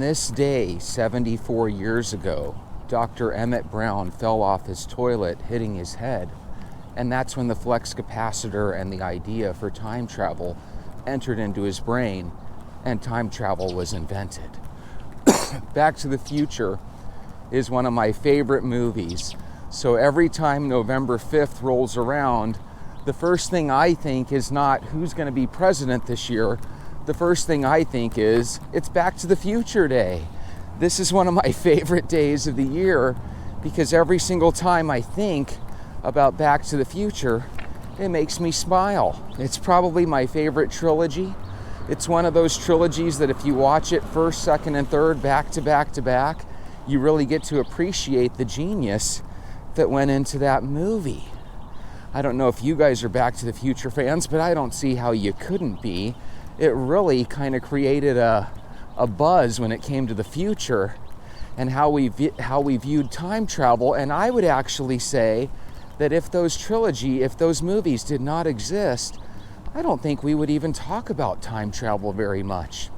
this day, 74 years ago, Dr. Emmett Brown fell off his toilet, hitting his head. And that's when the flux capacitor and the idea for time travel entered into his brain, and time travel was invented. Back to the Future is one of my favorite movies. So every time November 5th rolls around, the first thing I think is not who's going to be president this year. The first thing I think is it's Back to the Future Day. This is one of my favorite days of the year because every single time I think about Back to the Future, it makes me smile. It's probably my favorite trilogy. It's one of those trilogies that if you watch it first, second, and third, back to back to back, you really get to appreciate the genius that went into that movie. I don't know if you guys are Back to the Future fans, but I don't see how you couldn't be. It really kind of created a buzz when it came to the future and how we viewed time travel. And I would actually say that if those movies did not exist, I don't think we would even talk about time travel very much.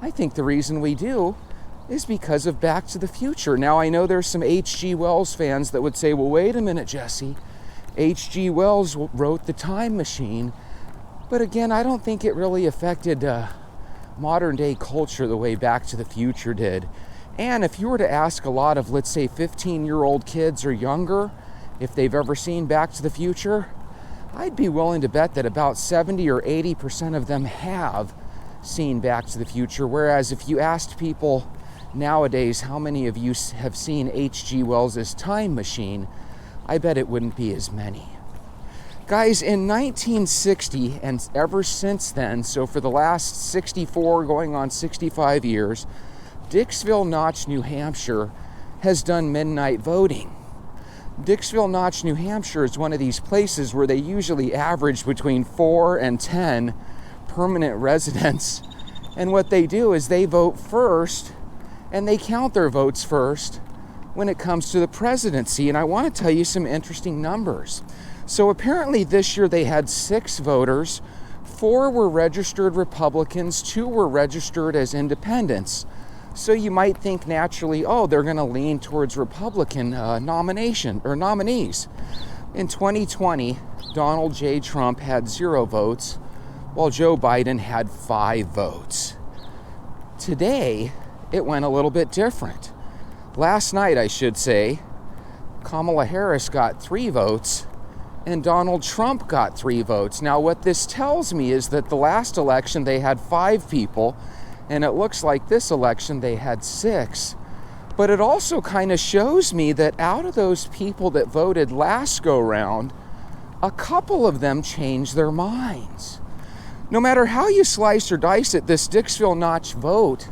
I think the reason we do is because of Back to the Future. Now, I know there's some H.G. Wells fans that would say, well, wait a minute, Jesse. H.G. Wells wrote The Time Machine. But again, I don't think it really affected modern day culture the way Back to the Future did. And if you were to ask a lot of, let's say, 15-year-old kids or younger, if they've ever seen Back to the Future, I'd be willing to bet that about 70 or 80% of them have seen Back to the Future. Whereas if you asked people nowadays how many of you have seen H.G. Wells' Time Machine, I bet it wouldn't be as many. Guys, in 1960 and ever since then, so for the last 64 going on 65 years, Dixville Notch, New Hampshire has done midnight voting. Dixville Notch, New Hampshire is one of these places where they usually average between 4 and 10 permanent residents. And what they do is they vote first and they count their votes first when it comes to the presidency. And I want to tell you some interesting numbers. So apparently this year they had 6 voters, 4 were registered Republicans, 2 were registered as independents. So you might think naturally, oh, they're going to lean towards Republican nominees. In 2020, Donald J. Trump had 0 votes, while Joe Biden had 5 votes. Today, it went a little bit different. Last night, I should say, Kamala Harris got 3 votes, and Donald Trump got 3 votes. Now, what this tells me is that the last election they had 5 people, and it looks like this election they had 6. But it also kind of shows me that out of those people that voted last go round, a couple of them changed their minds. No matter how you slice or dice it, this Dixville Notch vote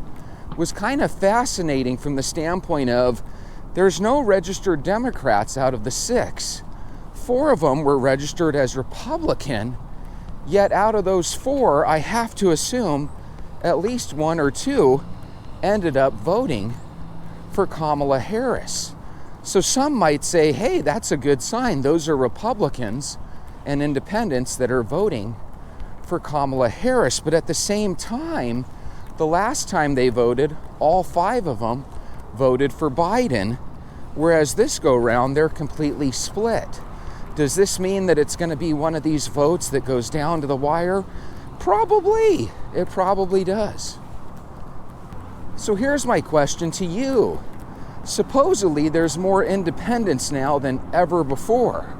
was kind of fascinating from the standpoint of there's no registered Democrats out of the 6. 4 of them were registered as Republican, yet out of those 4, I have to assume at least 1 or 2 ended up voting for Kamala Harris. So some might say, hey, that's a good sign. Those are Republicans and independents that are voting for Kamala Harris. But at the same time, the last time they voted, all 5 of them voted for Biden, whereas this go round, they're completely split. Does this mean that it's going to be one of these votes that goes down to the wire? Probably. It probably does. So here's my question to you. Supposedly there's more independents now than ever before.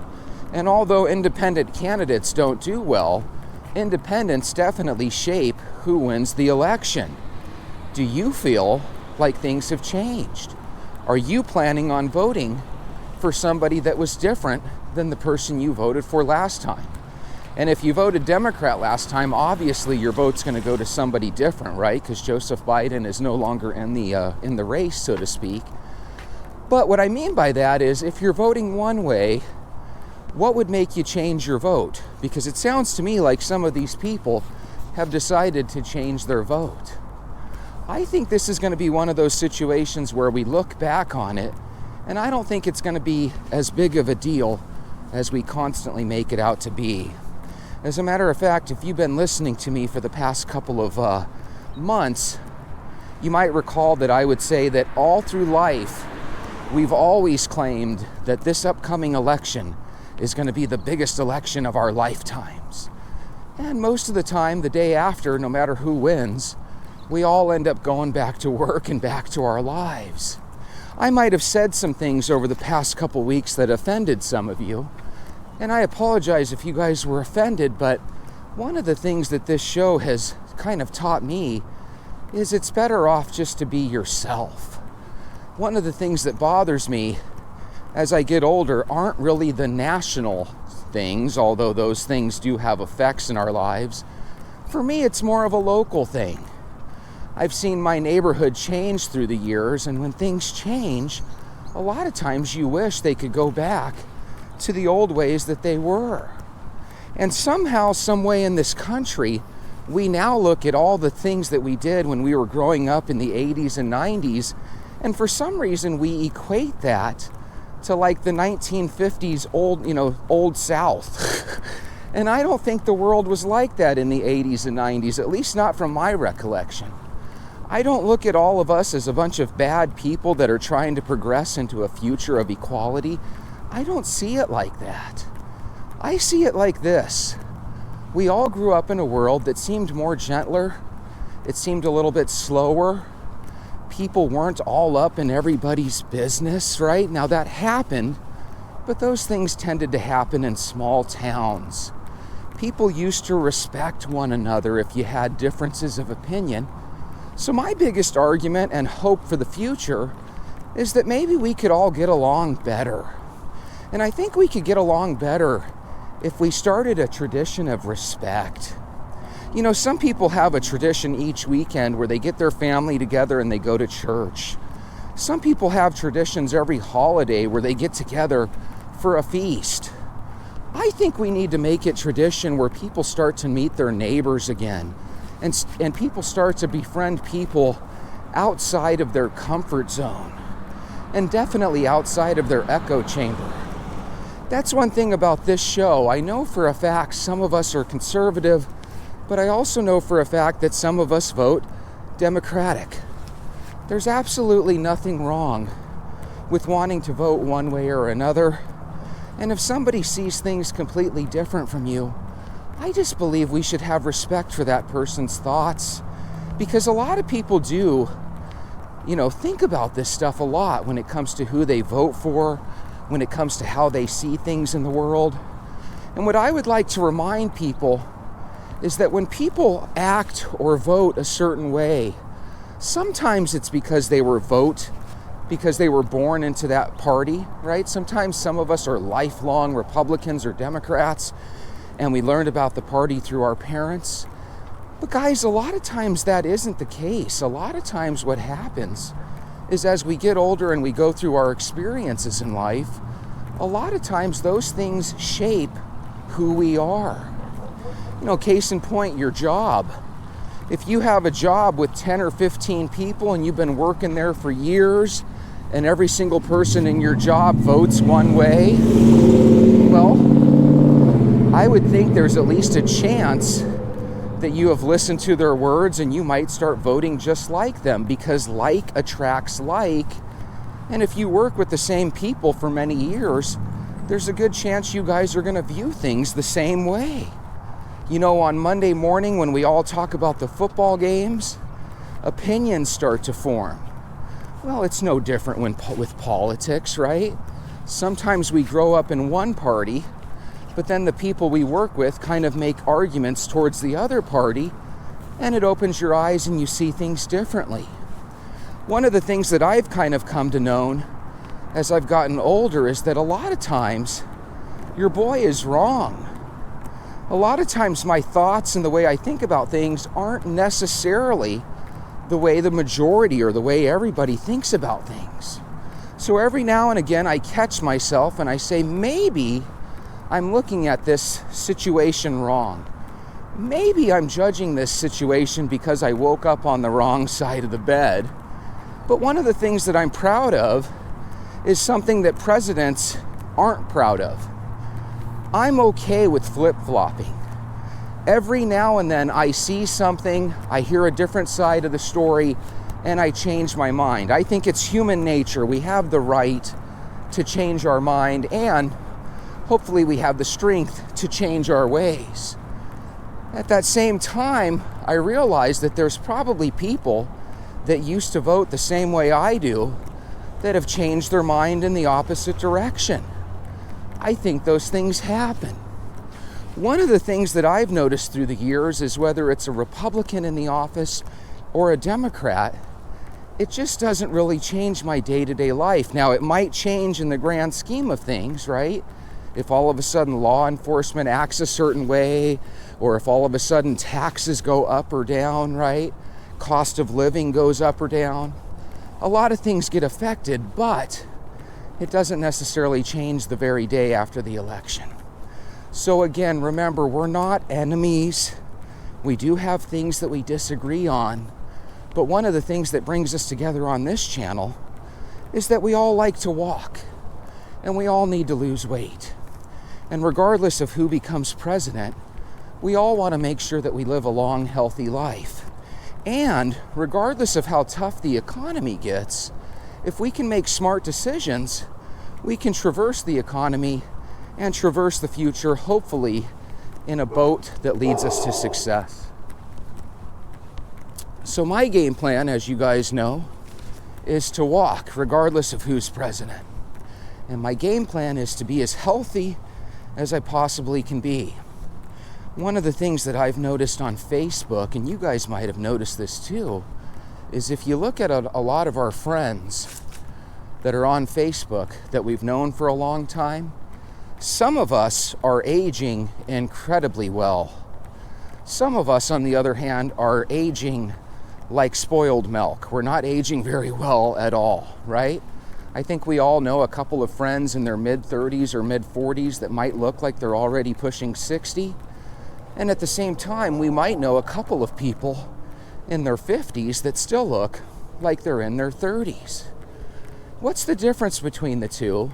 And although independent candidates don't do well, independents definitely shape who wins the election. Do you feel like things have changed? Are you planning on voting for somebody that was different than the person you voted for last time? And if you voted Democrat last time, obviously your vote's going to go to somebody different, right? Because Joseph Biden is no longer in the race, so to speak. But what I mean by that is if you're voting one way, what would make you change your vote? Because it sounds to me like some of these people have decided to change their vote. I think this is going to be one of those situations where we look back on it, and I don't think it's going to be as big of a deal as we constantly make it out to be. As a matter of fact, if you've been listening to me for the past couple of months, You might recall that I would say that all through life, we've always claimed that this upcoming election is going to be the biggest election of our lifetimes. And most of the time, the day after, no matter who wins, we all end up going back to work and back to our lives. I might have said some things over the past couple weeks that offended some of you, and I apologize if you guys were offended, but one of the things that this show has kind of taught me is it's better off just to be yourself. One of the things that bothers me as I get older aren't really the national things, although those things do have effects in our lives. For me, it's more of a local thing. I've seen my neighborhood change through the years, and when things change, a lot of times you wish they could go back to the old ways that they were. And somehow, some way in this country, we now look at all the things that we did when we were growing up in the 80s and 90s, and for some reason we equate that to like the 1950s old South. And I don't think the world was like that in the 80s and 90s, at least not from my recollection. I don't look at all of us as a bunch of bad people that are trying to progress into a future of equality. I don't see it like that. I see it like this. We all grew up in a world that seemed more gentler. It seemed a little bit slower. People weren't all up in everybody's business, right? Now that happened, but those things tended to happen in small towns. People used to respect one another if you had differences of opinion. So my biggest argument and hope for the future is that maybe we could all get along better. And I think we could get along better if we started a tradition of respect. You know, some people have a tradition each weekend where they get their family together and they go to church. Some people have traditions every holiday where they get together for a feast. I think we need to make it tradition where people start to meet their neighbors again, and people start to befriend people outside of their comfort zone, and definitely outside of their echo chamber. That's one thing about this show. I know for a fact some of us are conservative, but I also know for a fact that some of us vote Democratic. There's absolutely nothing wrong with wanting to vote one way or another. And if somebody sees things completely different from you, I just believe we should have respect for that person's thoughts. Because a lot of people do, think about this stuff a lot when it comes to who they vote for, when it comes to how they see things in the world. And what I would like to remind people is that when people act or vote a certain way, sometimes it's because they were born into that party, right? Sometimes some of us are lifelong Republicans or Democrats, and we learned about the party through our parents. But guys, a lot of times that isn't the case. A lot of times what happens is as we get older and we go through our experiences in life, a lot of times those things shape who we are. Case in point, your job. If you have a job with 10 or 15 people and you've been working there for years, and every single person in your job votes one way, well, I would think there's at least a chance that you have listened to their words and you might start voting just like them, because like attracts like. And if you work with the same people for many years, there's a good chance you guys are going to view things the same way. On Monday morning when we all talk about the football games, opinions start to form. Well, it's no different with politics, right? Sometimes we grow up in one party, but then the people we work with kind of make arguments towards the other party, and it opens your eyes and you see things differently. One of the things that I've kind of come to know as I've gotten older is that a lot of times your boy is wrong. A lot of times my thoughts and the way I think about things aren't necessarily the way the majority or the way everybody thinks about things. So every now and again I catch myself and I say, maybe I'm looking at this situation wrong. Maybe I'm judging this situation because I woke up on the wrong side of the bed. But one of the things that I'm proud of is something that presidents aren't proud of. I'm okay with flip-flopping. Every now and then I see something, I hear a different side of the story, and I change my mind. I think it's human nature. We have the right to change our mind, and hopefully we have the strength to change our ways. At that same time, I realize that there's probably people that used to vote the same way I do that have changed their mind in the opposite direction. I think those things happen. One of the things that I've noticed through the years is whether it's a Republican in the office or a Democrat, it just doesn't really change my day-to-day life. Now, it might change in the grand scheme of things, right? If all of a sudden law enforcement acts a certain way, or if all of a sudden taxes go up or down, right? Cost of living goes up or down. A lot of things get affected, but it doesn't necessarily change the very day after the election. So again, remember, we're not enemies. We do have things that we disagree on, but one of the things that brings us together on this channel is that we all like to walk, and we all need to lose weight. And regardless of who becomes president, we all want to make sure that we live a long, healthy life. And regardless of how tough the economy gets, if we can make smart decisions, we can traverse the economy and traverse the future, hopefully in a boat that leads us to success. So my game plan, as you guys know, is to walk regardless of who's president. And my game plan is to be as healthy as I possibly can be. One of the things that I've noticed on Facebook, and you guys might have noticed this too, is if you look at a lot of our friends that are on Facebook that we've known for a long time, some of us are aging incredibly well. Some of us, on the other hand, are aging like spoiled milk. We're not aging very well at all, right? I think we all know a couple of friends in their mid-30s or mid-40s that might look like they're already pushing 60. And at the same time, we might know a couple of people in their 50s that still look like they're in their 30s. What's the difference between the two?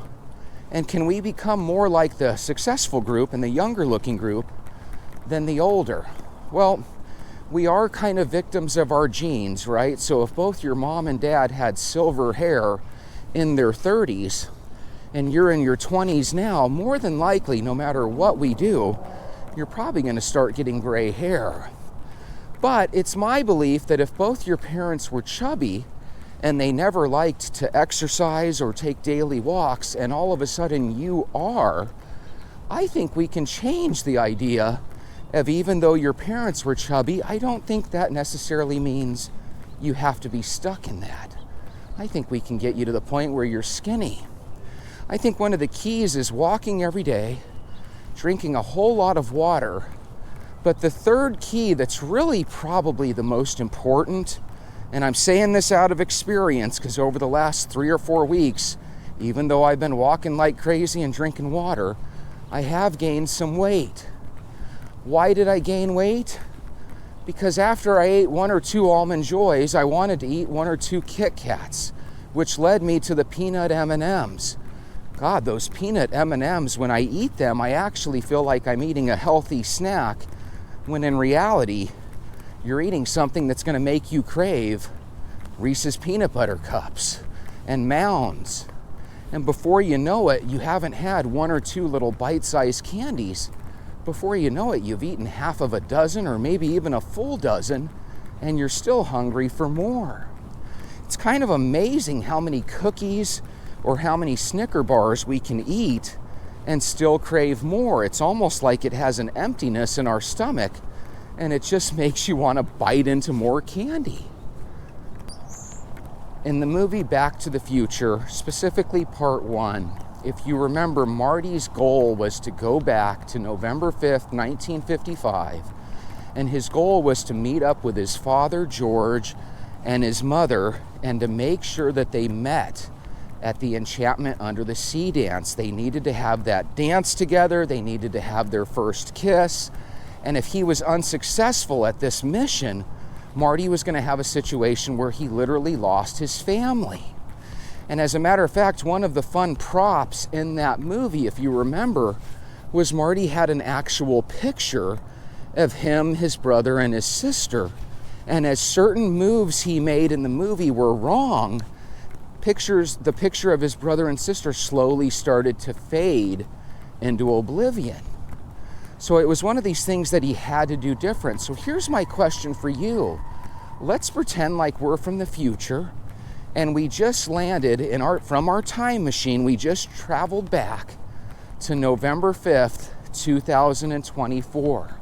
And can we become more like the successful group and the younger looking group than the older? Well, we are kind of victims of our genes, right? So if both your mom and dad had silver hair in their 30s and you're in your 20s now, more than likely, no matter what we do, you're probably going to start getting gray hair. But it's my belief that if both your parents were chubby and they never liked to exercise or take daily walks, and all of a sudden you are, I think we can change the idea of, even though your parents were chubby, I don't think that necessarily means you have to be stuck in that. I think we can get you to the point where you're skinny. I think one of the keys is walking every day, drinking a whole lot of water. But the third key that's really probably the most important, and I'm saying this out of experience because over the last 3 or 4 weeks, even though I've been walking like crazy and drinking water, I have gained some weight. Why did I gain weight? Because after I ate 1 or 2 Almond Joys, I wanted to eat 1 or 2 Kit Kats, which led me to the peanut M&Ms. God, those peanut M&Ms, when I eat them, I actually feel like I'm eating a healthy snack, when in reality, you're eating something that's going to make you crave Reese's peanut butter cups and Mounds. And before you know it, you haven't had 1 or 2 little bite-sized candies. Before you know it, you've eaten half of a dozen or maybe even a full dozen, and you're still hungry for more. It's kind of amazing how many cookies or how many Snicker bars we can eat and still crave more. It's almost like it has an emptiness in our stomach, and it just makes you want to bite into more candy. In the movie Back to the Future, specifically part 1, if you remember, Marty's goal was to go back to November 5th, 1955, and his goal was to meet up with his father, George, and his mother, and to make sure that they met at the Enchantment Under the Sea dance. They needed to have that dance together. They needed to have their first kiss. And if he was unsuccessful at this mission, Marty was going to have a situation where he literally lost his family. And as a matter of fact, one of the fun props in that movie, if you remember, was Marty had an actual picture of him, his brother, and his sister. And as certain moves he made in the movie were wrong, the picture of his brother and sister slowly started to fade into oblivion. So it was one of these things that he had to do different. So here's my question for you. Let's pretend like we're from the future and we just landed from our time machine, we just traveled back to November 5th, 2024.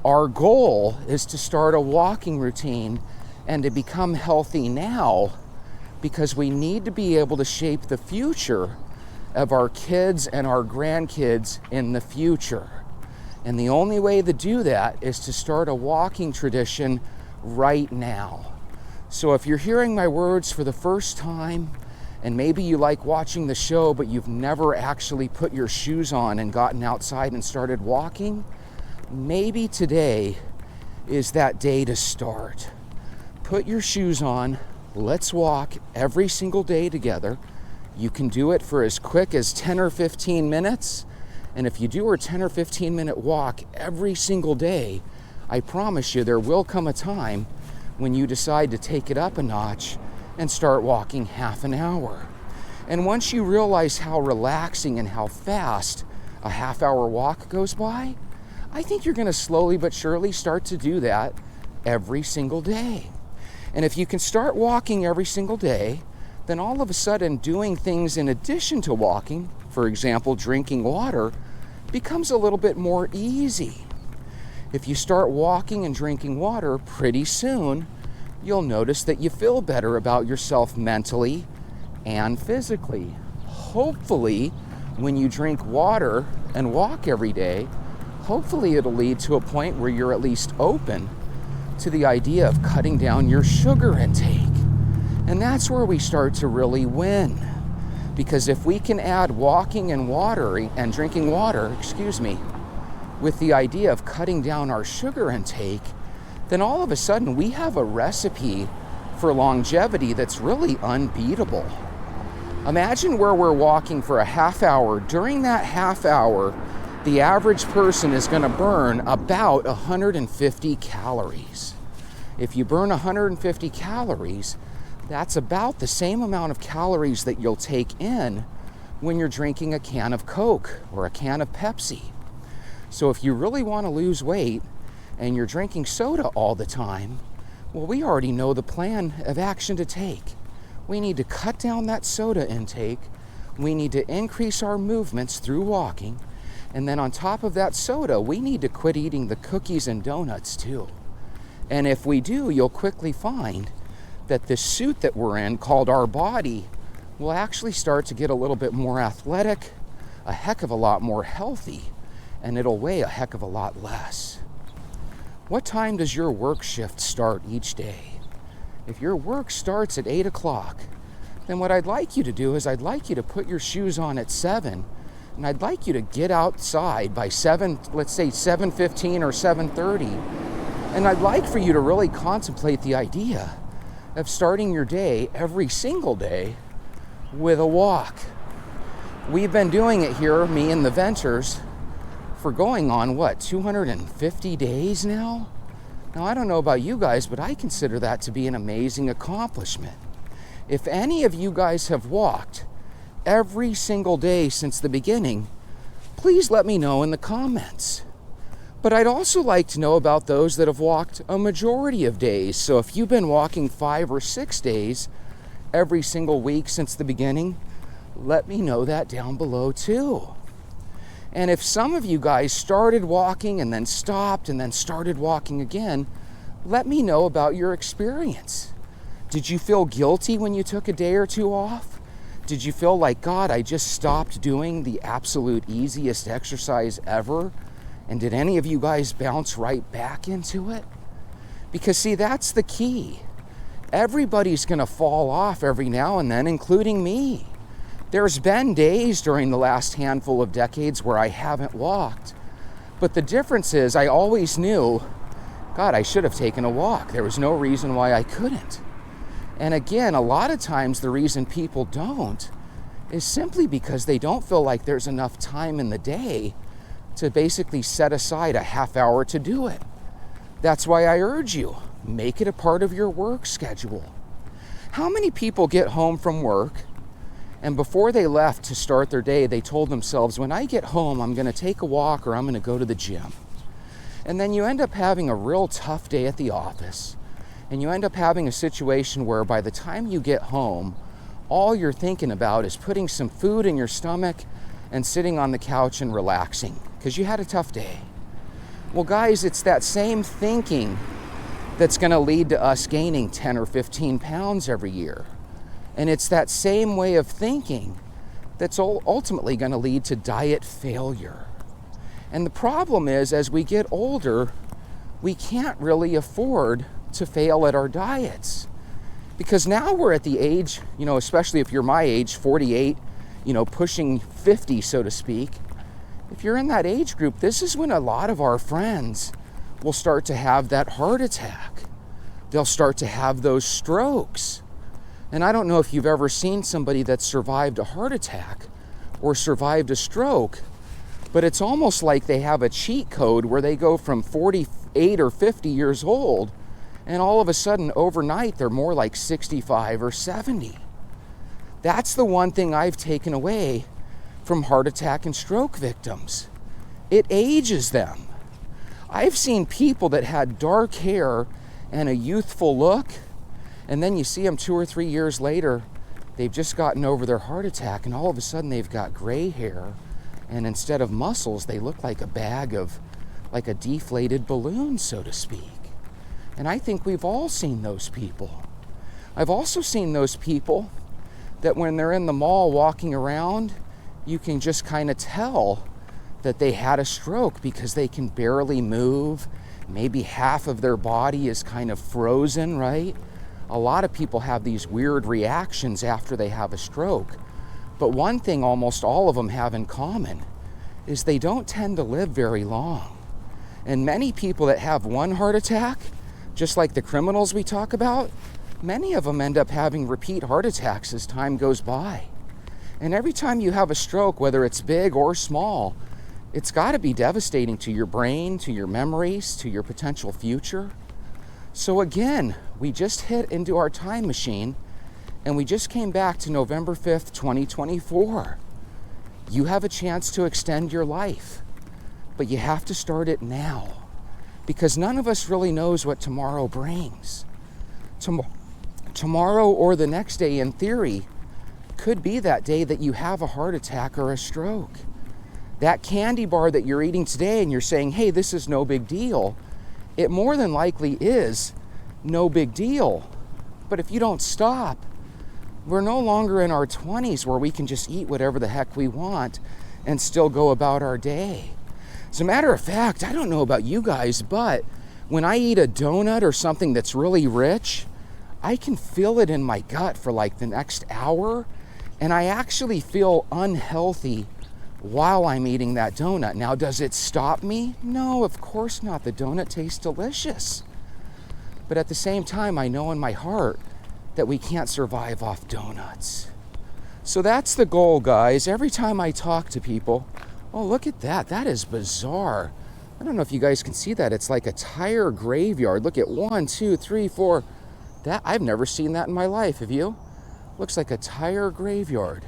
Our goal is to start a walking routine and to become healthy now, because we need to be able to shape the future of our kids and our grandkids in the future. And the only way to do that is to start a walking tradition right now. So if you're hearing my words for the first time, and maybe you like watching the show, but you've never actually put your shoes on and gotten outside and started walking, maybe today is that day to start. Put your shoes on. Let's walk every single day together. You can do it for as quick as 10 or 15 minutes. And if you do a 10 or 15 minute walk every single day, I promise you there will come a time when you decide to take it up a notch and start walking half an hour. And once you realize how relaxing and how fast a half-hour walk goes by, I think you're going to slowly but surely start to do that every single day. And if you can start walking every single day, then all of a sudden doing things in addition to walking, for example, drinking water, becomes a little bit more easy. If you start walking and drinking water, pretty soon you'll notice that you feel better about yourself mentally and physically. Hopefully, when you drink water and walk every day, hopefully it'll lead to a point where you're at least open to the idea of cutting down your sugar intake. And that's where we start to really win. Because if we can add walking and drinking water, with the idea of cutting down our sugar intake, then all of a sudden we have a recipe for longevity that's really unbeatable. Imagine where we're walking for a half hour. During that half hour, the average person is going to burn about 150 calories. If you burn 150 calories, that's about the same amount of calories that you'll take in when you're drinking a can of Coke or a can of Pepsi. So if you really want to lose weight and you're drinking soda all the time, well, we already know the plan of action to take. We need to cut down that soda intake. We need to increase our movements through walking. And then on top of that soda, we need to quit eating the cookies and donuts too. And if we do, you'll quickly find that this suit that we're in, called our body, will actually start to get a little bit more athletic, a heck of a lot more healthy, and it'll weigh a heck of a lot less. What time does your work shift start each day? If your work starts at 8 o'clock, then what I'd like you to do is I'd like you to put your shoes on at 7, and I'd like you to get outside by 7, let's say 7:15 or 7:30, and I'd like for you to really contemplate the idea of starting your day every single day with a walk. We've been doing it here, me and the Ventures, for going on, 250 days now? Now, I don't know about you guys, but I consider that to be an amazing accomplishment. If any of you guys have walked every single day since the beginning, please let me know in the comments. But I'd also like to know about those that have walked a majority of days. So if you've been walking 5 or 6 days every single week since the beginning, let me know that down below too. And if some of you guys started walking and then stopped and then started walking again, let me know about your experience. Did you feel guilty when you took a day or two off? Did you feel like, God, I just stopped doing the absolute easiest exercise ever? And did any of you guys bounce right back into it? Because see, that's the key. Everybody's going to fall off every now and then, including me. There's been days during the last handful of decades where I haven't walked. But the difference is I always knew, God, I should have taken a walk. There was no reason why I couldn't. And again, a lot of times the reason people don't is simply because they don't feel like there's enough time in the day to basically set aside a half hour to do it. That's why I urge you, Make it a part of your work schedule. How many people get home from work and before they left to start their day, they told themselves, when I get home, I'm going to take a walk or I'm going to go to the gym. And then you end up having a real tough day at the office. And you end up having a situation where by the time you get home, all you're thinking about is putting some food in your stomach and sitting on the couch and relaxing because you had a tough day. Well, guys, it's that same thinking that's going to lead to us gaining 10 or 15 pounds every year. And it's that same way of thinking that's ultimately going to lead to diet failure. And the problem is, as we get older, we can't really afford to fail at our diets. Because now we're at the age, especially if you're my age, 48, pushing 50, so to speak. If you're in that age group, this is when a lot of our friends will start to have that heart attack. They'll start to have those strokes. And I don't know if you've ever seen somebody that survived a heart attack or survived a stroke, but it's almost like they have a cheat code where they go from 48 or 50 years old, and all of a sudden, overnight, they're more like 65 or 70. That's the one thing I've taken away from heart attack and stroke victims. It ages them. I've seen people that had dark hair and a youthful look, and then you see them 2 or 3 years later, they've just gotten over their heart attack, and all of a sudden they've got gray hair, and instead of muscles, they look like like a deflated balloon, so to speak. And I think we've all seen those people. I've also seen those people that when they're in the mall walking around, you can just kind of tell that they had a stroke because they can barely move. Maybe half of their body is kind of frozen, right? A lot of people have these weird reactions after they have a stroke. But one thing almost all of them have in common is they don't tend to live very long. And many people that have one heart attack, just like the criminals we talk about, many of them end up having repeat heart attacks as time goes by. And every time you have a stroke, whether it's big or small, it's got to be devastating to your brain, to your memories, to your potential future. So again, we just hit into our time machine and we just came back to November 5th, 2024. You have a chance to extend your life, but you have to start it now because none of us really knows what tomorrow brings. Tomorrow or the next day, in theory, could be that day that you have a heart attack or a stroke. That candy bar that you're eating today and you're saying, hey, this is no big deal, it more than likely is no big deal. But if you don't stop, we're no longer in our 20s where we can just eat whatever the heck we want and still go about our day. As a matter of fact, I don't know about you guys, but when I eat a donut or something that's really rich, I can feel it in my gut for like the next hour, and I actually feel unhealthy while I'm eating that donut. Now, does it stop me? No, of course not. The donut tastes delicious. But at the same time, I know in my heart that we can't survive off donuts. So that's the goal, guys. Every time I talk to people, oh, look at that. That is bizarre. I don't know if you guys can see that. It's like a tire graveyard. Look at 1, 2, 3, 4. That I've never seen that in my life. Have you? Looks like a tire graveyard.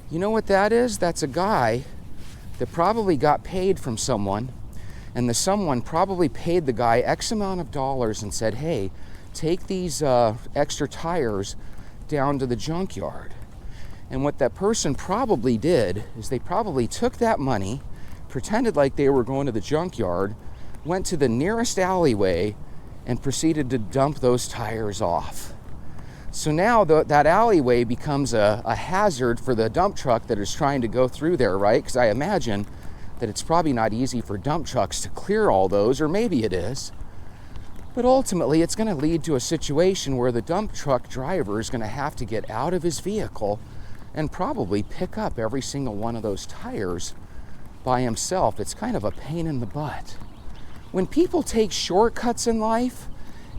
You know what that is? That's a guy that probably got paid from someone, and the someone probably paid the guy X amount of dollars and said, hey, take these extra tires down to the junkyard. And what that person probably did is they probably took that money, pretended like they were going to the junkyard, went to the nearest alleyway, and proceeded to dump those tires off. So now that alleyway becomes a hazard for the dump truck that is trying to go through there, right? Because I imagine that it's probably not easy for dump trucks to clear all those, or maybe it is. But ultimately, it's going to lead to a situation where the dump truck driver is going to have to get out of his vehicle and probably pick up every single one of those tires by himself. It's kind of a pain in the butt. When people take shortcuts in life,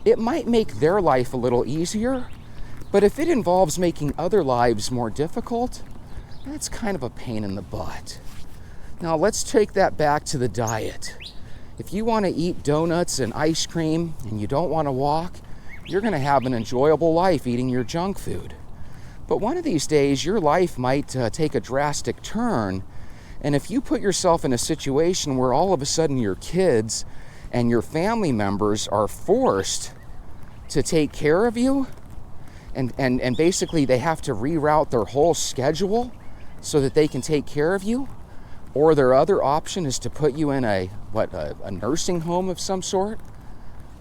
it might make their life a little easier, but if it involves making other lives more difficult, that's kind of a pain in the butt. Now let's take that back to the diet. If you want to eat donuts and ice cream and you don't want to walk, you're going to have an enjoyable life eating your junk food. But one of these days, your life might take a drastic turn. And if you put yourself in a situation where all of a sudden your kids and your family members are forced to take care of you, and basically they have to reroute their whole schedule so that they can take care of you, or their other option is to put you in a nursing home of some sort,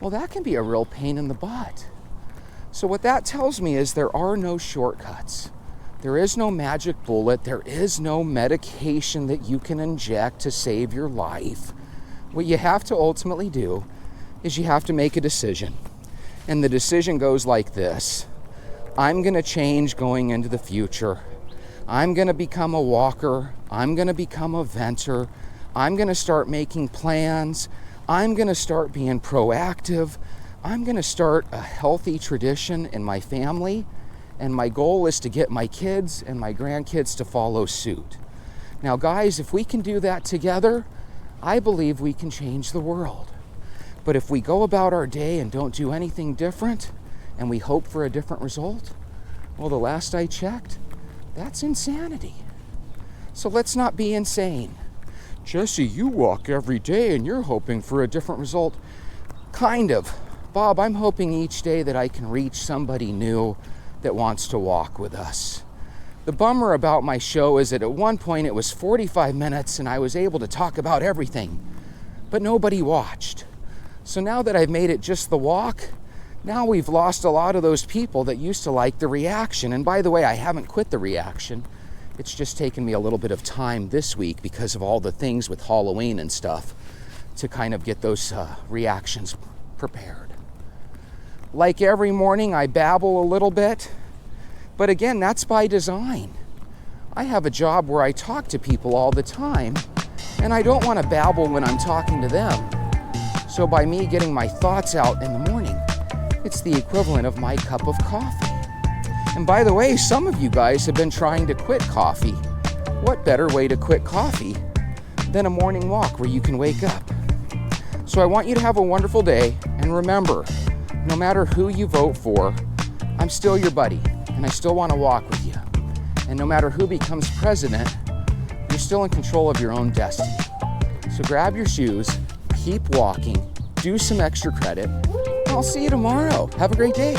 well, that can be a real pain in the butt. So what that tells me is there are no shortcuts. There is no magic bullet. There is no medication that you can inject to save your life. What you have to ultimately do is you have to make a decision. And the decision goes like this. I'm going to change going into the future. I'm going to become a walker. I'm going to become a venter. I'm going to start making plans. I'm going to start being proactive. I'm going to start a healthy tradition in my family. And my goal is to get my kids and my grandkids to follow suit. Now, guys, if we can do that together, I believe we can change the world. But if we go about our day and don't do anything different, and we hope for a different result, well, the last I checked, that's insanity. So let's not be insane. Jesse, you walk every day and you're hoping for a different result. Kind of. Bob, I'm hoping each day that I can reach somebody new that wants to walk with us. The bummer about my show is that at one point it was 45 minutes and I was able to talk about everything, but nobody watched. So now that I've made it just the walk, now we've lost a lot of those people that used to like the reaction. And by the way, I haven't quit the reaction. It's just taken me a little bit of time this week because of all the things with Halloween and stuff to kind of get those reactions prepared. Like every morning, I babble a little bit, but again, that's by design. I have a job where I talk to people all the time, and I don't want to babble when I'm talking to them. So by me getting my thoughts out in the morning, it's the equivalent of my cup of coffee. And by the way, some of you guys have been trying to quit coffee. What better way to quit coffee than a morning walk where you can wake up? So I want you to have a wonderful day, and remember, no matter who you vote for, I'm still your buddy, and I still want to walk with you. And no matter who becomes president, you're still in control of your own destiny. So grab your shoes, keep walking, do some extra credit, and I'll see you tomorrow. Have a great day.